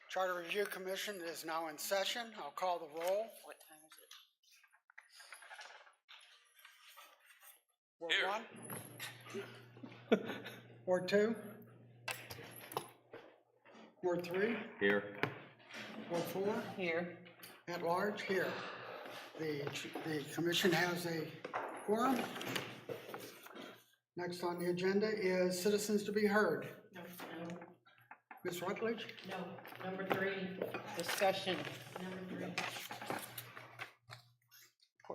Charter Review Commission is now in session. I'll call the roll. What time is it? Ward 1. Ward 2. Ward 3. Here. Ward 4. Here. At large, here. The commission has a quorum. Next on the agenda is citizens to be heard. No. Ms. Rutledge? No. Number 3. Discussion. Number 3.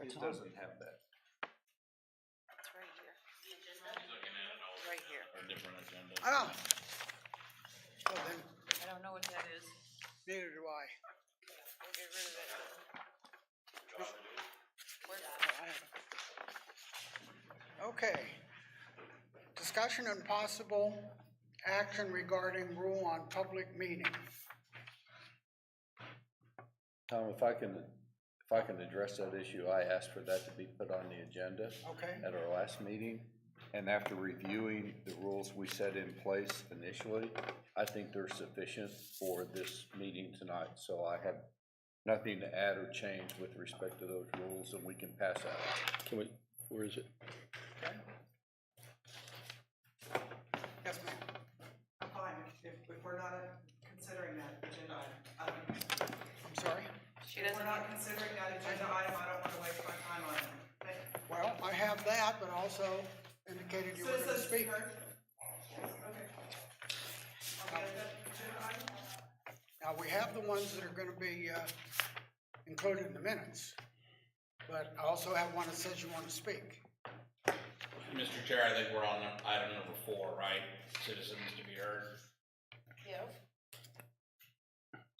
It doesn't have that. It's right here. The agenda? Right here. Or different agenda. Oh. Well then, I don't know what that is. neither do I. We'll get rid of it. Okay. Discussion and possible action regarding rule on public meeting. Tom, if I can address that issue, I asked for that to be put on the agenda Okay. at our last meeting. And after reviewing the rules we set in place initially, I think they're sufficient for this meeting tonight. So I have nothing to add or change with respect to those rules, and we can pass that. Can we, where is it? Okay. Yes, ma'am. I'm fine if we're not considering that agenda item. I'm sorry. If we're not considering that agenda item, I don't want to waste my time on it. Well, I have that, but also indicated you were going to speak. Okay. Agenda item? Now, we have the ones that are going to be included in the minutes, but I also have one that says you want to speak. Mr. Chair, I think we're on item number 4, right? Citizens to be heard. Yeah.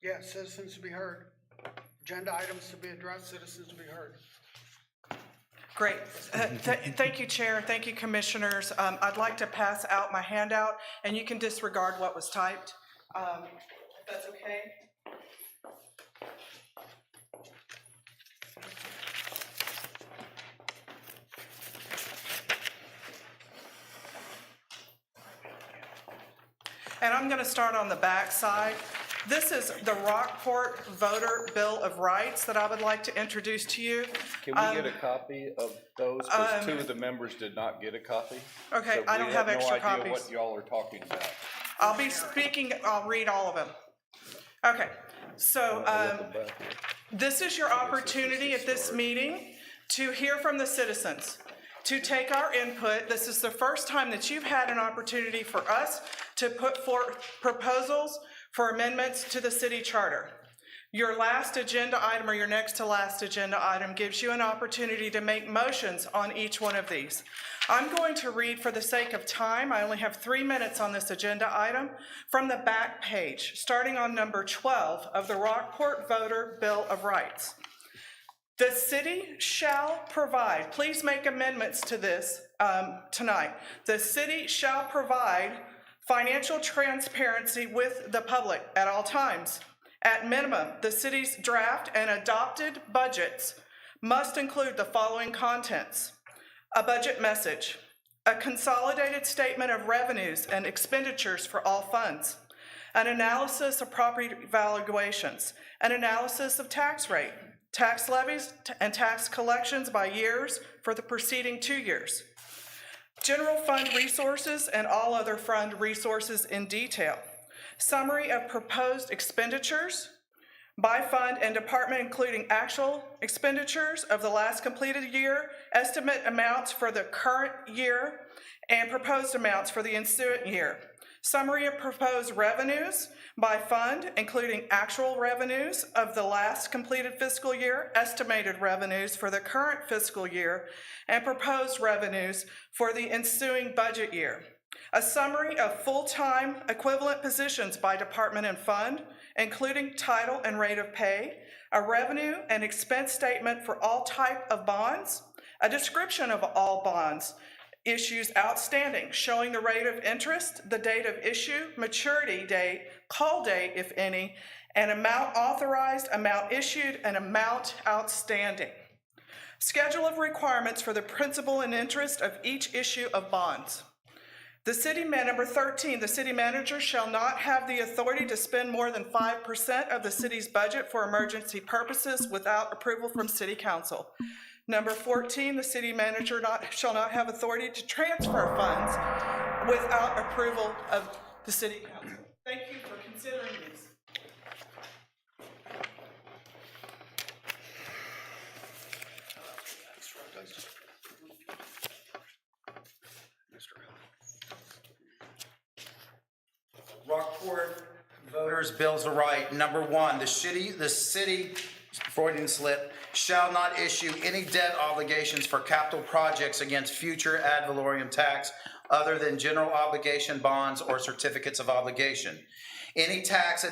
Yes, citizens to be heard. Agenda items to be addressed, citizens to be heard. Great. Thank you, Chair. Thank you, Commissioners. I'd like to pass out my handout, and you can disregard what was typed, if that's okay. And I'm going to start on the back side. This is the Rockport Voter Bill of Rights that I would like to introduce to you. Can we get a copy of those? Because 2 of the members did not get a copy. Okay, So I don't have extra We have no idea copies. what y'all are talking about. I'll be speaking, I'll read all of them. Okay, so this is your opportunity at this meeting to hear from the citizens, to take our input. This is the first time that you've had an opportunity for us to put forth proposals for amendments to the city charter. Your last agenda item or your next to last agenda item gives you an opportunity to make motions on each one of these. I'm going to read, for the sake of time, I only have 3 minutes on this agenda item, from the back page, starting on number 12 of the Rockport Voter Bill of Rights. The city shall provide, please make amendments to this tonight. The city shall provide financial transparency with the public at all times. At minimum, the city's draft and adopted budgets must include the following contents: a budget message, a consolidated statement of revenues and expenditures for all funds, an analysis of property valuations, an analysis of tax rate, tax levies and tax collections by years for the preceding 2 years, general fund resources and all other fund resources in detail, summary of proposed expenditures by fund and department, including actual expenditures of the last completed year, estimate amounts for the current year, and proposed amounts for the ensuing year. Summary of proposed revenues by fund, including actual revenues of the last completed fiscal year, estimated revenues for the current fiscal year, and proposed revenues for the ensuing budget year. A summary of full-time equivalent positions by department and fund, including title and rate of pay, a revenue and expense statement for all type of bonds, a description of all bonds, issues outstanding, showing the rate of interest, the date of issue, maturity date, call date, if any, and amount authorized, amount issued, and amount outstanding. Schedule of requirements for the principal and interest of each issue of bonds. Number 13, the city manager shall not have the authority to spend more than 5% of the city's budget for emergency purposes without approval from city council. Number 14, the city manager shall not have authority to transfer funds without approval of the city council. Thank you for considering these. Rockport voters' bills of right. Number one, the city, Freudian slip, shall not issue any debt obligations for capital projects against future ad valorem tax other than general obligation bonds or certificates of obligation. Any tax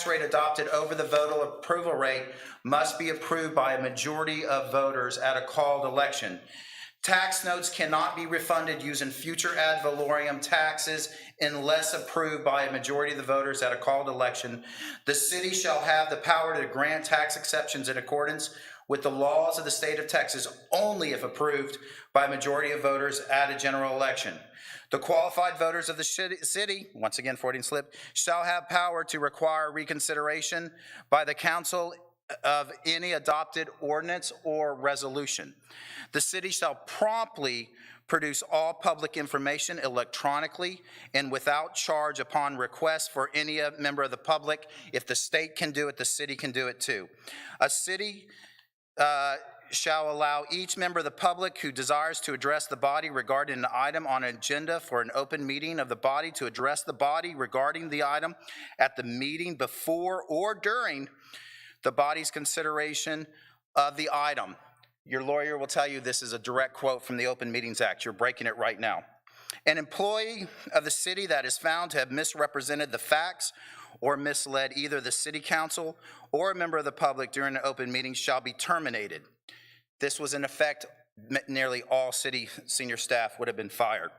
rate adopted over the voter approval rate must be approved by a majority of voters at a called election. Tax notes cannot be refunded using future ad valorem taxes unless approved by a majority of the voters at a called election. The city shall have the power to grant tax exceptions in accordance with the laws of the state of Texas only if approved by a majority of voters at a general election. The qualified voters of the city, once again, Freudian slip, shall have power to require reconsideration by the council of any adopted ordinance or resolution. The city shall promptly produce all public information electronically and without charge upon request for any member of the public. If the state can do it, the city can do it too. A city shall allow each member of the public who desires to address the body regarding an item on an agenda for an open meeting of the body to address the body regarding the item at the meeting before or during the body's consideration of the item. Your lawyer will tell you this is a direct quote from the Open Meetings Act. You're breaking it right now. An employee of the city that is found to have misrepresented the facts or misled either the city council or a member of the public during an open meeting shall be terminated. This was in effect, nearly all city senior staff would have been fired.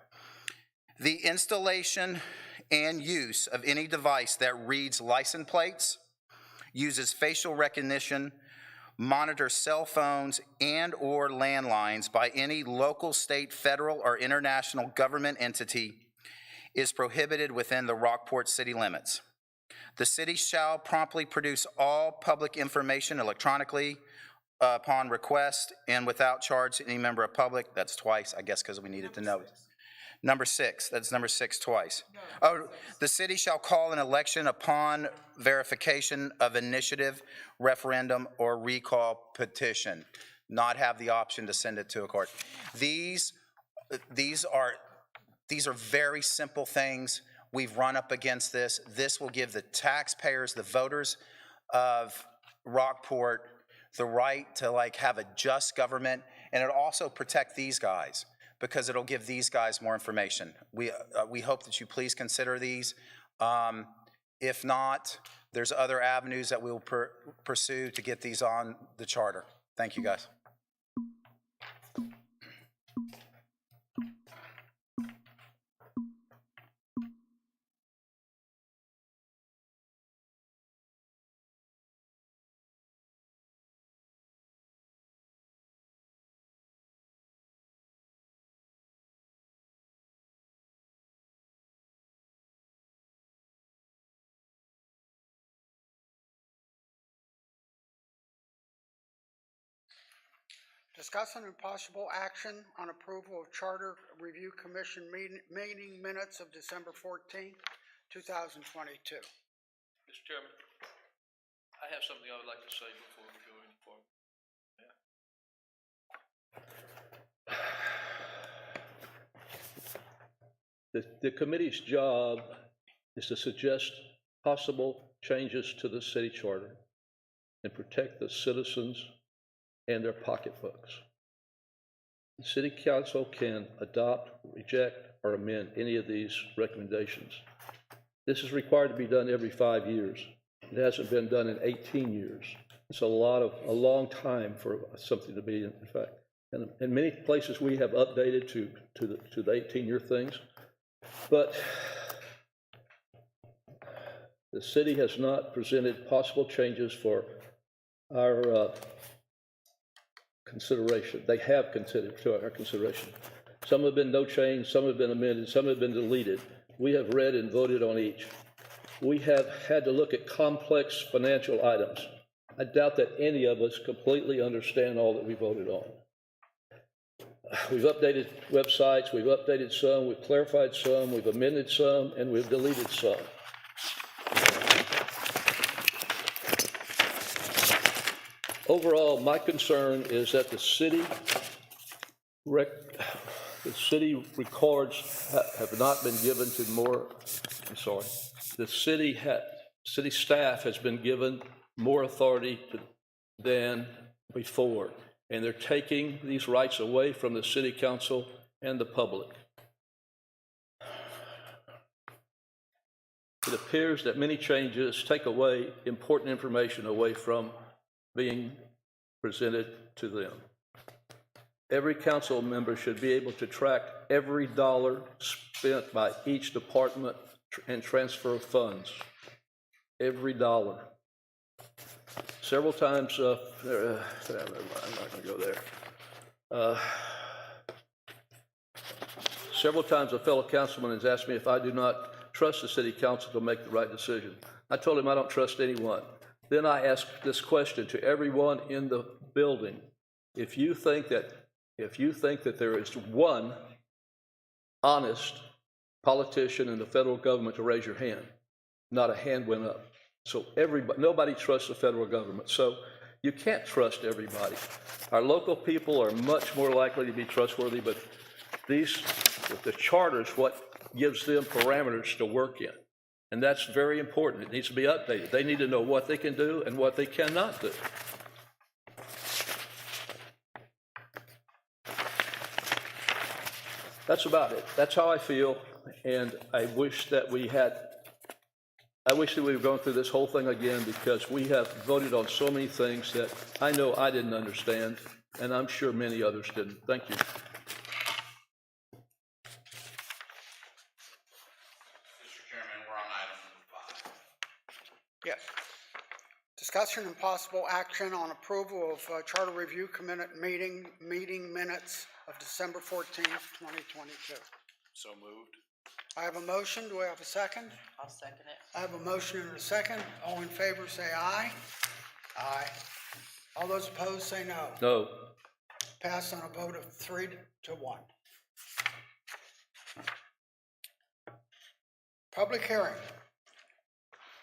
The installation and use of any device that reads license plates, uses facial recognition, monitors cell phones and or landlines by any local, state, federal, or international government entity is prohibited within the Rockport city limits. The city shall promptly produce all public information electronically upon request and without charge to any member of public. That's twice, I guess, because we needed to know. Number 6, that's number 6 twice. Oh, the city shall call an election upon verification of initiative, referendum, or recall petition, not have the option to send it to a court. These are very simple things. We've run up against this. This will give the taxpayers, the voters of Rockport, the right to have a just government, and it'll also protect these guys, because it'll give these guys more information. We hope that you please consider these. If not, there's other avenues that we'll pursue to get these on the charter. Thank you, guys. Discussing and possible action on approval of Charter Review Commission meeting minutes of December 14th, 2022. Mr. Chairman, I have something I would like to say before we go any further. The committee's job is to suggest possible changes to the city charter and protect the citizens and their pocketbooks. The city council can adopt, reject, or amend any of these recommendations. This is required to be done every 5 years. It hasn't been done in 18 years. It's a long time for something to be in effect. And in many places we have updated to the 18-year things, but the city has not presented possible changes for our consideration. They have considered to our consideration. Some have been no change, some have been amended, some have been deleted. We have read and voted on each. We have had to look at complex financial items. I doubt that any of us completely understand all that we voted on. We've updated websites, we've updated some, we've clarified some, we've amended some, and we've deleted some. Overall, my concern is that the city records have not been given to more, the city staff has been given more authority than before, and they're taking these rights away from the city council and the public. It appears that many changes take away important information away from being presented to them. Every council member should be able to track every dollar spent by each department and transfer funds. Every dollar. Several times, I'm not going to go there. Several times a fellow councilman has asked me if I do not trust the city council to make the right decision. I told him I don't trust anyone. Then I asked this question to everyone in the building. If you think that there is one honest politician in the federal government, to raise your hand. Not a hand went up. So nobody trusts the federal government. So you can't trust everybody. Our local people are much more likely to be trustworthy, but the charter is what gives them parameters to work in. And that's very important. It needs to be updated. They need to know what they can do and what they cannot do. That's about it. That's how I feel, and I wish that we were going through this whole thing again, because we have voted on so many things that I know I didn't understand, and I'm sure many others didn't. Thank you. Mr. Chairman, we're on item number 5. Yes. Discussion and possible action on approval of Charter Review meeting minutes of December 14th, 2022. So moved. I have a motion. Do I have a second? I'll second it. I have a motion and a second. All in favor, say aye. Aye. All those opposed, say no. No. Passed on a vote of 3-1. Public hearing.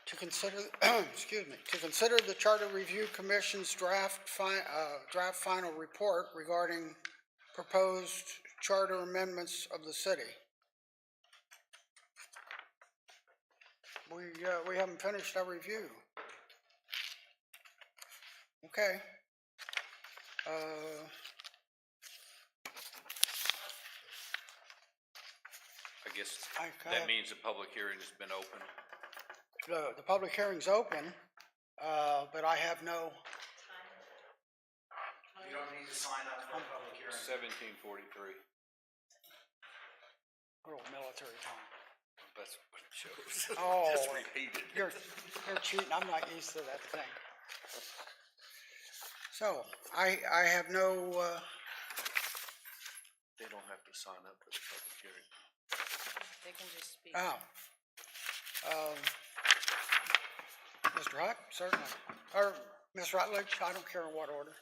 To consider, to consider the Charter Review Commission's draft final report regarding proposed charter amendments of the city. We haven't finished our review. Okay. I guess that means the public hearing has been opened. The public hearing's open, but I have no. You don't need to sign up for a public hearing. 1743. Little military time. That's what it shows. Oh, Just repeated. You're cheating. I'm not used to that thing. So I have no. They don't have to sign up for the public hearing. They can just speak. Mr. Hutt, certainly, or Ms. Rutledge. I don't care in what order.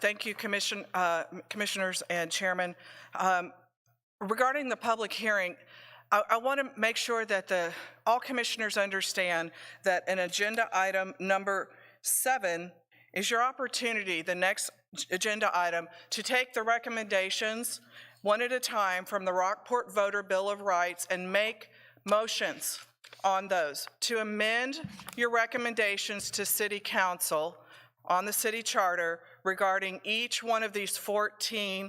Thank you, Commissioners and Chairman. Regarding the public hearing, I want to make sure that all commissioners understand that an agenda item number 7 is your opportunity, the next agenda item, to take the recommendations one at a time from the Rockport Voter Bill of Rights and make motions on those, to amend your recommendations to City Council on the city charter regarding each one of these 14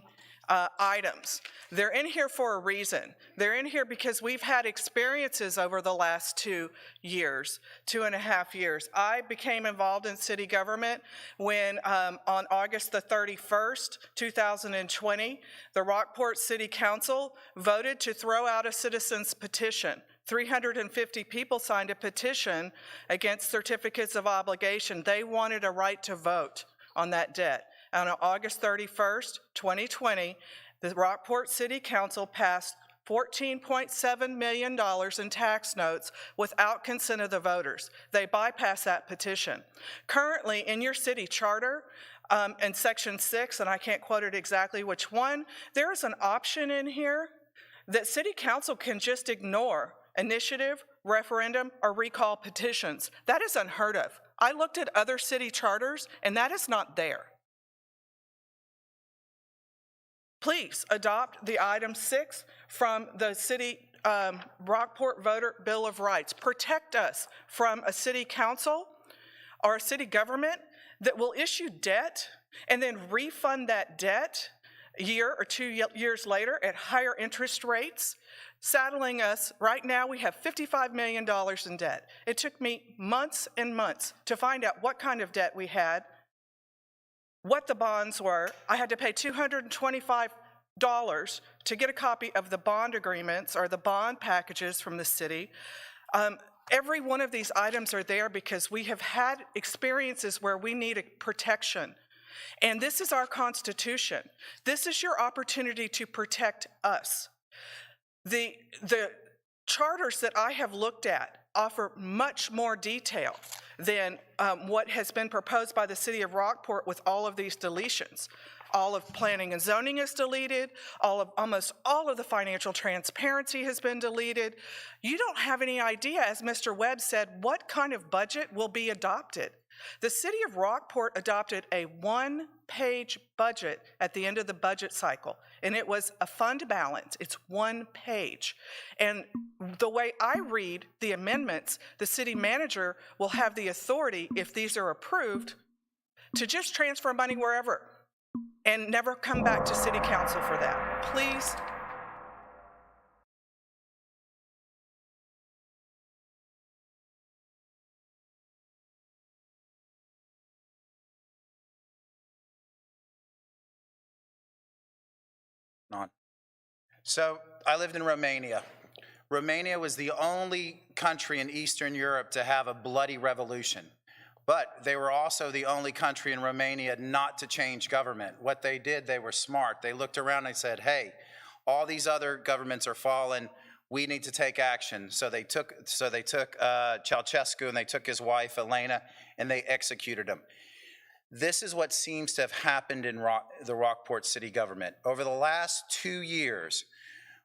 items. They're in here for a reason. They're in here because we've had experiences over the last 2 years, 2.5 years. I became involved in city government when on August the 31st, 2020, the Rockport City Council voted to throw out a citizen's petition 350 people signed a petition against certificates of obligation. They wanted a right to vote on that debt. And on August 31st, 2020, the Rockport City Council passed $14.7 million in tax notes without consent of the voters. They bypassed that petition. Currently, in your city charter, in section 6, and I can't quote it exactly which one, there is an option in here that city council can just ignore initiative, referendum, or recall petitions. That is unheard of. I looked at other city charters, and that is not there. Please adopt the item 6 from the city Rockport Voter Bill of Rights. Protect us from a city council or a city government that will issue debt and then refund that debt a year or 2 years later at higher interest rates, saddling us. Right now, we have $55 million in debt. It took me months and months to find out what kind of debt we had, what the bonds were. I had to pay $225 to get a copy of the bond agreements or the bond packages from the city. Every one of these items are there because we have had experiences where we need protection. And this is our Constitution. This is your opportunity to protect us. The charters that I have looked at offer much more detail than what has been proposed by the city of Rockport with all of these deletions. All of planning and zoning is deleted. Almost all of the financial transparency has been deleted. You don't have any idea, as Mr. Webb said, what kind of budget will be adopted. The city of Rockport adopted a one-page budget at the end of the budget cycle, and it was a fund balance. It's 1 page. And the way I read the amendments, the city manager will have the authority, if these are approved, to just transfer money wherever and never come back to city council for that. Please. So I lived in Romania. Romania was the only country in Eastern Europe to have a bloody revolution. But they were also the only country in Romania not to change government. What they did, they were smart. They looked around and they said, hey, all these other governments are fallen. We need to take action. So they took Ceausescu and they took his wife, Elena, and they executed him. This is what seems to have happened in the Rockport city government. Over the last 2 years,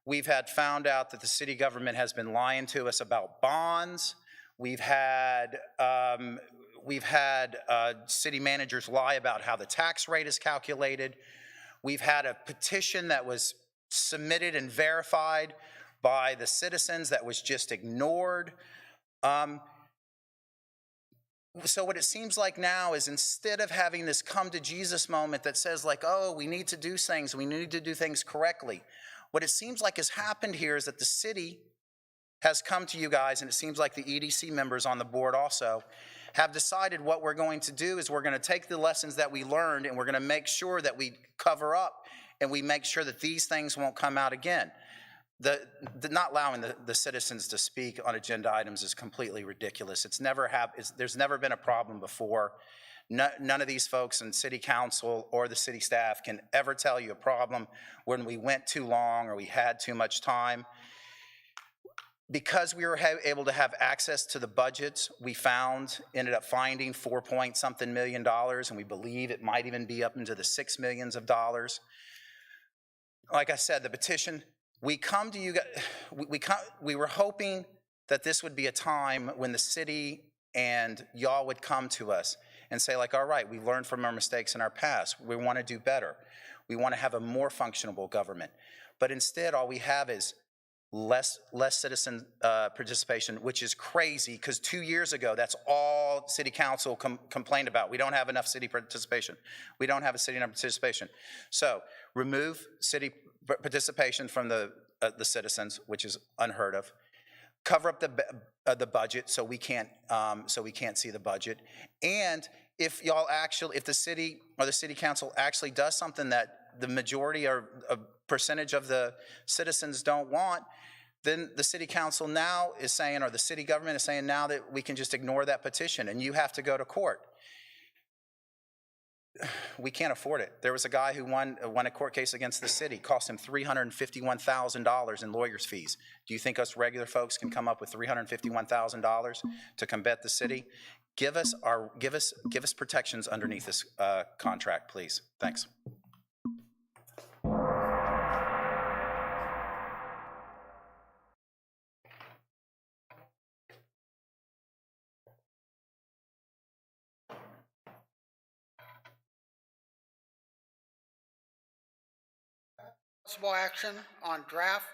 we've found out that the city government has been lying to us about bonds. We've had city managers lie about how the tax rate is calculated. We've had a petition that was submitted and verified by the citizens that was just ignored. So what it seems like now is, instead of having this come to Jesus moment that says like, oh, we need to do things, we need to do things correctly, what it seems like has happened here is that the city has come to you guys, and it seems like the EDC members on the board also have decided what we're going to do is we're going to take the lessons that we learned and we're going to make sure that we cover up and we make sure that these things won't come out again. The not allowing the citizens to speak on agenda items is completely ridiculous. There's never been a problem before. None of these folks in city council or the city staff can ever tell you a problem when we went too long or we had too much time. Because we were able to have access to the budgets, we ended up finding $4-point-something million, and we believe it might even be up into the $6 million. Like I said, the petition, we come to you guys, we were hoping that this would be a time when the city and y'all would come to us and say like, all right, we learned from our mistakes in our past. We want to do better. We want to have a more functional government. But instead, all we have is less citizen participation, which is crazy, because 2 years ago, that's all city council complained about. We don't have enough city participation. We don't have a city participation. So remove city participation from the citizens, which is unheard of. Cover up the budget so we can't see the budget. And if the city or the city council actually does something that the majority or a percentage of the citizens don't want, then the city council now is saying, or the city government is saying now that we can just ignore that petition and you have to go to court. We can't afford it. There was a guy who won a court case against the city, cost him $351,000 in lawyer's fees. Do you think us regular folks can come up with $351,000 to combat the city? Give us protections underneath this contract, please. Thanks. Possible action on draft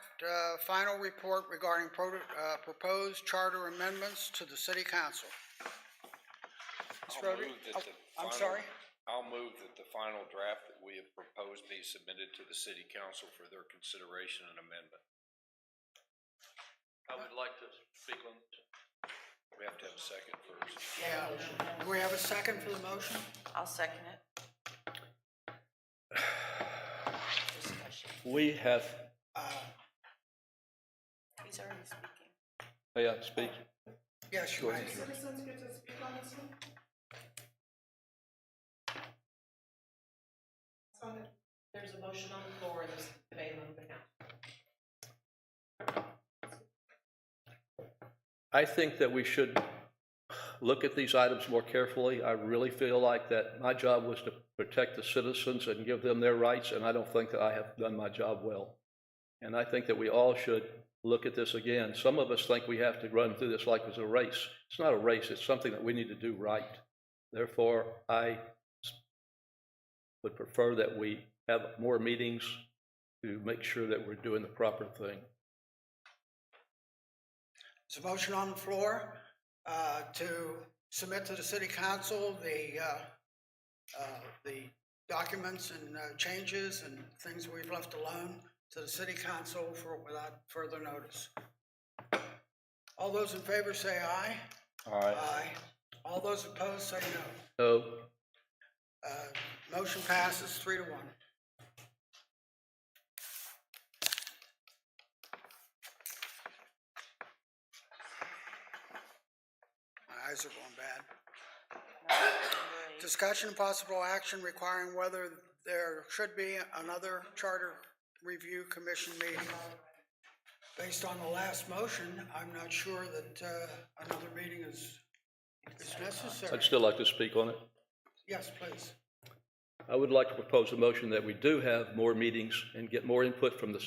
final report regarding proposed charter amendments to the city council. Ms. I'll Rhodey? move that the I'm final- sorry? I'll move that the final draft that we have proposed be submitted to the city council for their consideration and amendment. I would like to speak on this. We have to have a second first. Yeah. Do we have a second for the motion? I'll second it. Discussion. We have, He's already speaking. may I speak? Yes, you may. Citizens get to speak on this one? There's a motion on the floor and there's debate among the council. I think that we should look at these items more carefully. I really feel like that my job was to protect the citizens and give them their rights, and I don't think that I have done my job well. And I think that we all should look at this again. Some of us think we have to run through this like it's a race. It's not a race, it's something that we need to do right. Therefore, I would prefer that we have more meetings to make sure that we're doing the proper thing. There's a motion on the floor to submit to the city council the documents and changes and things we've left alone to the city council without further notice. All those in favor say aye. Aye. Aye. All those opposed say no. So, Motion passes 3-1. My eyes are going bad. Discussion and possible action requiring whether there should be another charter review commission meeting. Based on the last motion, I'm not sure that another meeting is necessary. I'd still like to speak on it. Yes, please. I would like to propose a motion that we do have more meetings and get more input from the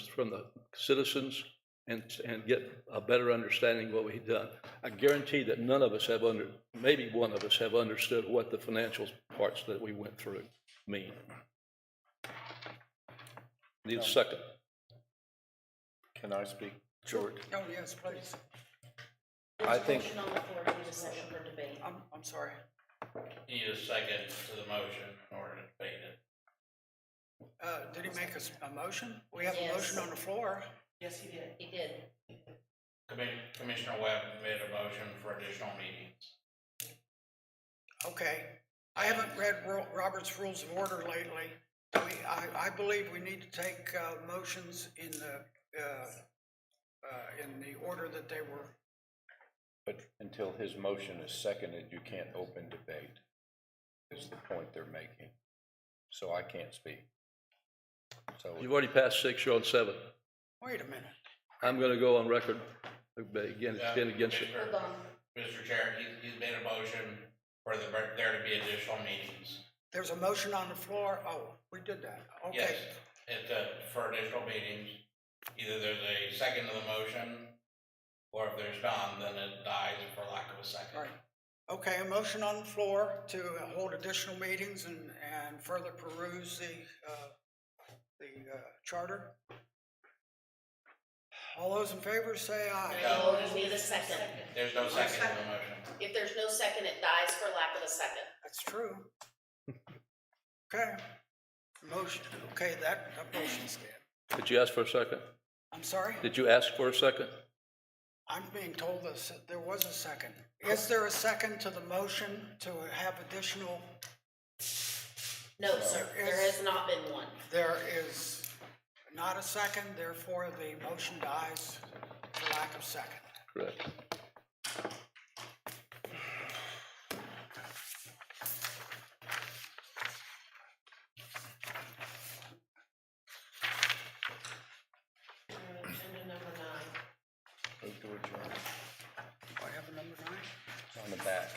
citizens and get a better understanding of what we've done. I guarantee that none of us have maybe one of us have understood what the financial parts that we went through mean. Need a second. Can I speak, George? Oh, yes, please. I think, Motion on the floor, we need a second for debate. I'm sorry. Need a second to the motion in order to debate it. Did he make a motion? We have a Yes. motion on the floor. Yes, he did. He did. Commissioner Webb made a motion for additional meetings. Okay. I haven't read Robert's Rules of Order lately. I believe we need to take motions in the order that they were. but until his motion is seconded, you can't open debate, is the point they're making. So I can't speak. So, You've already passed 6, you're on 7. Wait a minute. I'm going to go on record again, it's been against it. Hold on. Mr. Chair, he's made a motion for there to be additional meetings. There's a motion on the floor. Oh, we did that. Okay. Yes, for additional meetings. Either there's a second to the motion, or if there's none, then it dies for lack of a second. Right. Okay, a motion on the floor to hold additional meetings and further peruse the charter. All those in favor say aye. No, you need a second. There's no second to the motion. If there's no second, it dies for lack of a second. That's true. Okay. Motion, okay, that motion's dead. Did you ask for a second? I'm sorry? Did you ask for a second? I'm being told that there was a second. Is there a second to the motion to have additional? No, sir, there has not been one. There is not a second, therefore the motion dies lack of second. Correct. Agenda number 9. Move to adjourn. Do I have a number 9? It's on the back.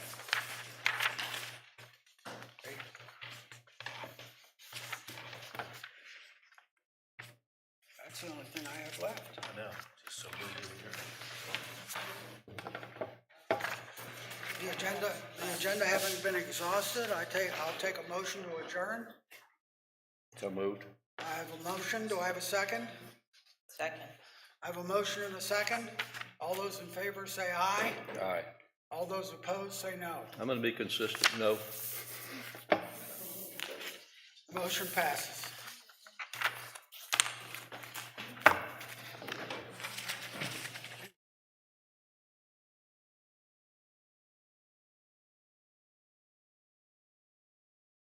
That's the only thing I have left. I know, just so move to adjourn. The agenda having been exhausted, I'll take a motion to adjourn. So moved. I have a motion, do I have a second? Second. I have a motion and a second. All those in favor say aye. Aye. All those opposed say no. I'm gonna be consistent, no. Motion passes.